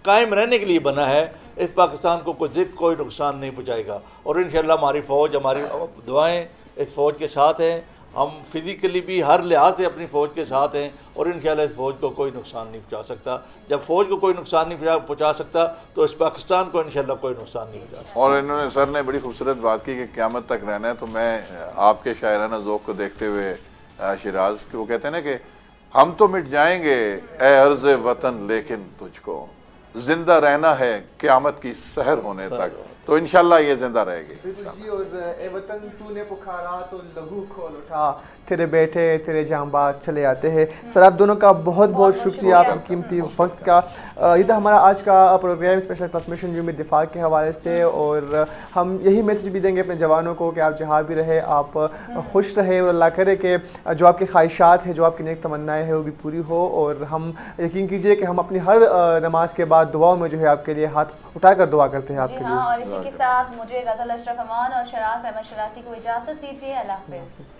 Speaker 4: قائم رہنے کے لیے بنا ہے، اس پاکستان کو کوئی ضد، کوئی نقصان نہیں پہنچائے گا، اور انشاءاللہ ہماری فوج، ہماری دعائیں اس فوج کے ساتھ ہیں، ہم فزیکلی بھی ہر لحاظ سے اپنی فوج کے ساتھ ہیں، اور انشاءاللہ اس فوج کو کوئی نقصان نہیں پہنچا سکتا۔ جب فوج کو کوئی نقصان نہیں پہنچا سکتا تو اس پاکستان کو انشاءاللہ کوئی نقصان نہیں پہنچا سکتا۔
Speaker 2: اور انہوں نے، سر نے بڑی خوبصورت بات کی کہ قیامت تک رہنا ہے، تو میں آپ کے شاعرانہ ذوق کو دیکھتے ہوئے شیراز، کہ وہ کہتے ہیں نا کہ ہم تو مٹ جائیں گے اے عرض وطن لیکن تجھ کو زندہ رہنا ہے قیامت کی سحر ہونے تک، تو انشاءاللہ یہ زندہ رہے گی۔
Speaker 3: بالکل جی، اور اے وطن تو نے پکارا تو لہو کھول اٹھا، تیرے بیٹے تیرے جاں باز چلے آتے ہیں۔ سر آپ دونوں کا بہت بہت شکریہ آپ کی قیمتی وقت کا۔ یہ تھا ہمارا آج کا پروگرام اسپیشل ٹرانسمیشن یوم دفاع کے حوالے سے، اور ہم یہی میسج بھی دیں گے اپنے جوانوں کو کہ آپ جہاں بھی رہے آپ خوش رہے، اور اللہ کرے کہ جو آپ کی خواہشات ہیں، جو آپ کی نیک تمنائیں ہیں وہ بھی پوری ہو، اور ہم یقین کیجئے کہ ہم اپنی ہر نماز کے بعد دعاؤں میں جو ہے آپ کے لیے ہاتھ اٹھا کر دعا کرتے ہیں آپ کے لیے۔
Speaker 1: اور اسی کے ساتھ مجھے غزل اشرف امان اور شراز احمد شرازی کو اجازت دیجیے، اللہ حافظ۔